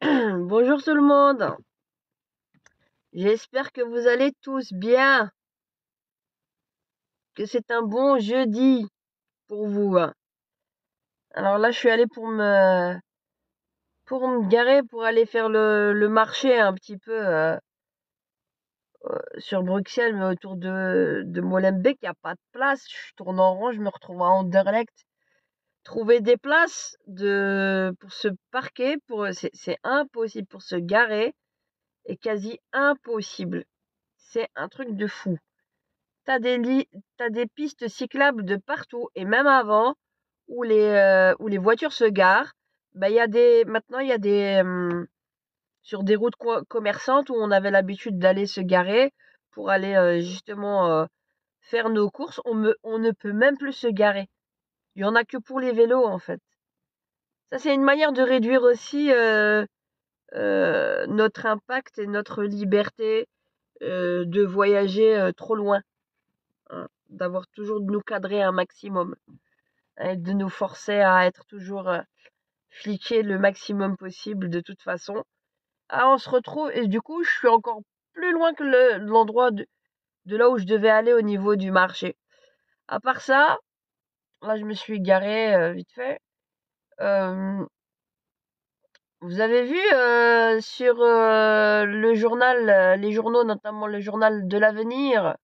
Bonjour tout le monde, j'espère que vous allez tous bien, que c'est un bon jeudi pour vous. Alors là, je suis allée pour me garer, pour aller faire le marché un petit peu sur Bruxelles, mais autour de Molenbeek, il n'y a pas de place. Je tourne en rond, je me retrouve à Anderlecht. Trouver des places pour se parquer, c'est impossible, pour se garer, est quasi impossible. C'est un truc de fou. T'as des pistes cyclables de partout et même avant où les voitures se garent, bah maintenant il y a sur des routes commerçantes où on avait l'habitude d'aller se garer pour aller justement faire nos courses, on ne peut même plus se garer. Il y en a que pour les vélos en fait. Ça c'est une manière de réduire aussi notre impact et notre liberté de voyager trop loin, hein, d'avoir toujours de nous cadrer un maximum, et de nous forcer à être toujours fliqués le maximum possible de toute façon. Ah, on se retrouve, et du coup, je suis encore plus loin que l'endroit de là où je devais aller au niveau du marché. À part ça, là, je me suis garée vite fait. Euh, Vous avez vu sur le journal, les journaux, notamment le journal de l'avenir,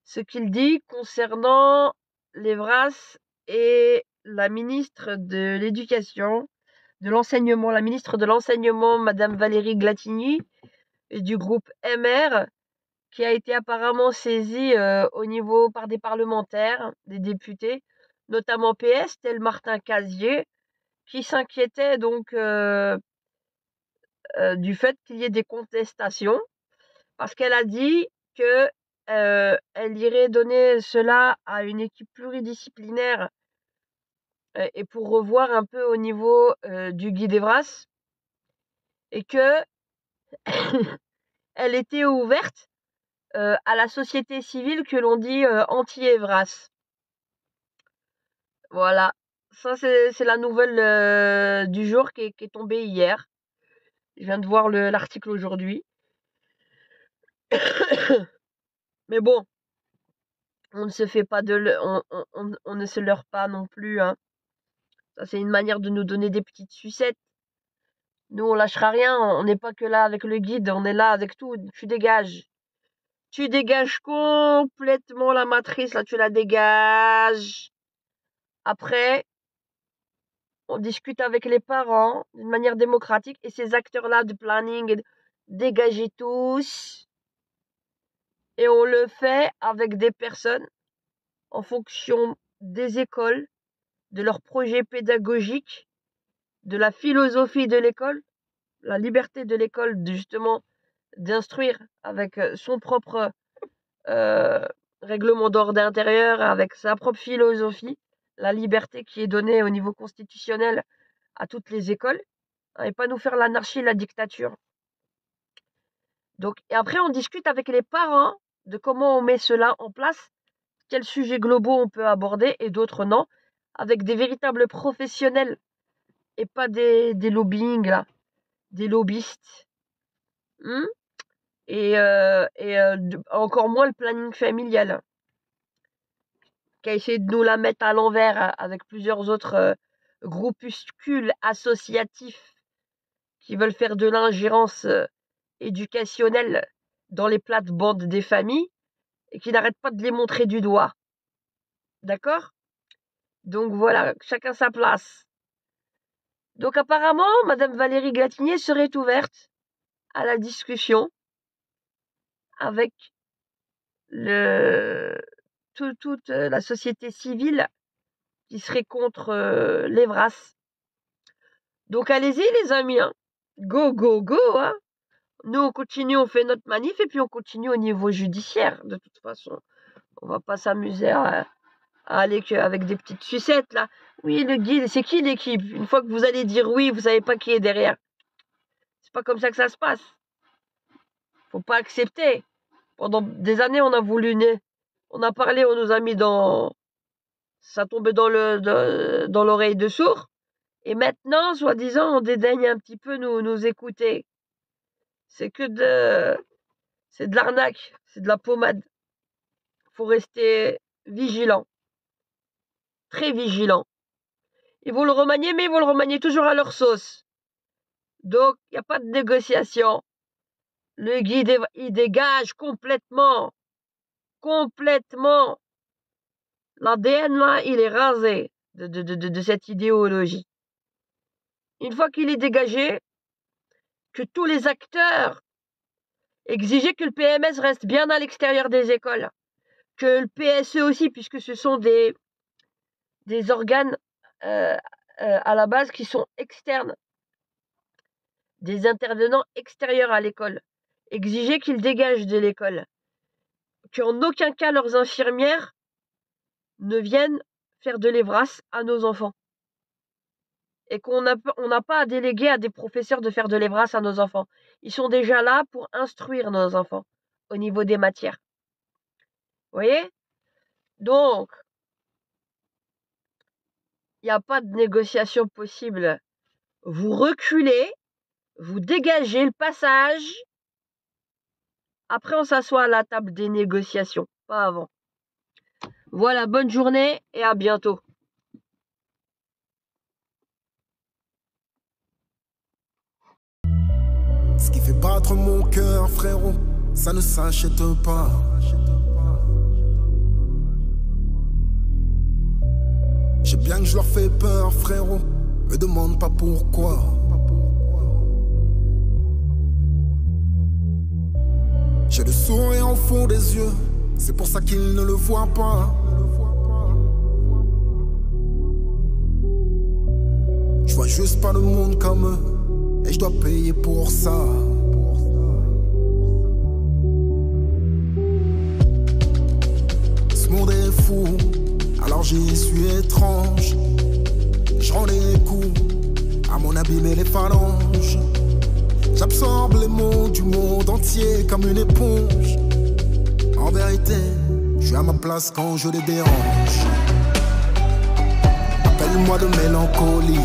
ce qu'il dit concernant les VRAS et la ministre de l'Éducation, la ministre de l'Enseignement, Madame Valérie Glatigny, et du groupe MR, qui a été apparemment saisie au niveau par des parlementaires, des députés, notamment PS, tel Martin Casier, qui s'inquiétait donc du fait qu'il y ait des contestations, parce qu'elle a dit que elle irait donner cela à une équipe pluridisciplinaire et pour revoir un peu au niveau du guide Evras, et que elle était ouverte à la société civile que l'on dit anti-Evras. Voilà, ça c'est la nouvelle du jour qui est tombée hier. Je viens de voir l'article aujourd'hui. Mais bon, on ne se fait pas on ne se leurre pas non plus, hein. Ça c'est une manière de nous donner des petites sucettes. Nous on lâchera rien, on n'est pas que là avec le guide, on est là avec tout. Tu dégages. Tu dégages complètement la matrice, là tu la dégages. Après, on discute avec les parents d'une manière démocratique et ces acteurs-là de planning, dégagez tous. Et on le fait avec des personnes en fonction des écoles, de leur projet pédagogique, de la philosophie de l'école, la liberté de l'école justement d'instruire avec son propre euh, règlement d'ordre intérieur, avec sa propre philosophie, la liberté qui est donnée au niveau constitutionnel à toutes les écoles, hein, et pas nous faire l'anarchie, la dictature. Donc, et après, on discute avec les parents de comment on met cela en place, quels sujets globaux on peut aborder et d'autres non, avec des véritables professionnels et pas des lobbying là, des lobbyistes. Hmm, encore moins le planning familial, qui a essayé de nous la mettre à l'envers avec plusieurs autres groupuscules associatifs qui veulent faire de l'ingérence éducationnelle dans les plates-bandes des familles et qui n'arrêtent pas de les montrer du doigt. D'accord? Donc voilà, chacun sa place. Donc apparemment, Madame Valérie Glatigné serait ouverte à la discussion avec toute la société civile qui serait contre les VRAS. Donc allez-y les amis, hein. Go, go, go, hein. Nous on continue, on fait notre manif et puis on continue au niveau judiciaire de toute façon. On va pas s'amuser à aller avec des petites sucettes là. Oui, le guide, c'est qui l'équipe? Une fois que vous allez dire oui, vous savez pas qui est derrière. C'est pas comme ça que ça se passe. Faut pas accepter. Pendant des années, on a voulu on a parlé, on nous a mis ça tombait dans l'oreille de sourd. Et maintenant, soi-disant, on dédaigne un petit peu nous écouter. C'est de l'arnaque, c'est de la pommade. Faut rester vigilant, très vigilant. Ils vont le remanier, mais ils vont le remanier toujours à leur sauce. Donc, il n'y a pas de négociation. Le guide, il dégage complètement. Complètement. L'ADN, là, il est rasé de cette idéologie. Une fois qu'il est dégagé, que tous les acteurs exigeaient que le PMS reste bien à l'extérieur des écoles. Que le PSE aussi, puisque ce sont des organes à la base qui sont externes. Des intervenants extérieurs à l'école. Exiger qu'ils dégagent de l'école. Qu'en aucun cas leurs infirmières ne viennent faire de l'EVRAS à nos enfants. Et qu'on n'a pas à déléguer à des professeurs de faire de l'EVRAS à nos enfants. Ils sont déjà là pour instruire nos enfants au niveau des matières. Vous voyez? Donc, il n'y a pas de négociation possible. Vous reculez, vous dégagez le passage. Après, on s'assoit à la table des négociations, pas avant. Voilà, bonne journée et à bientôt. Ce qui fait battre mon cœur, frérot, ça ne s'achète pas. Je sais bien que je leur fais peur, frérot, me demande pas pourquoi. J'ai le sourire au fond des yeux, c'est pour ça qu'ils ne le voient pas. Je vois juste pas le monde comme eux, et je dois payer pour ça. Ce monde est fou, alors j'y suis étrange. Je rends les coups à mon abîme les phalanges. J'absorbe les mots du monde entier comme une éponge. En vérité, je suis à ma place quand je les dérange. Appelle-moi de mélancolique,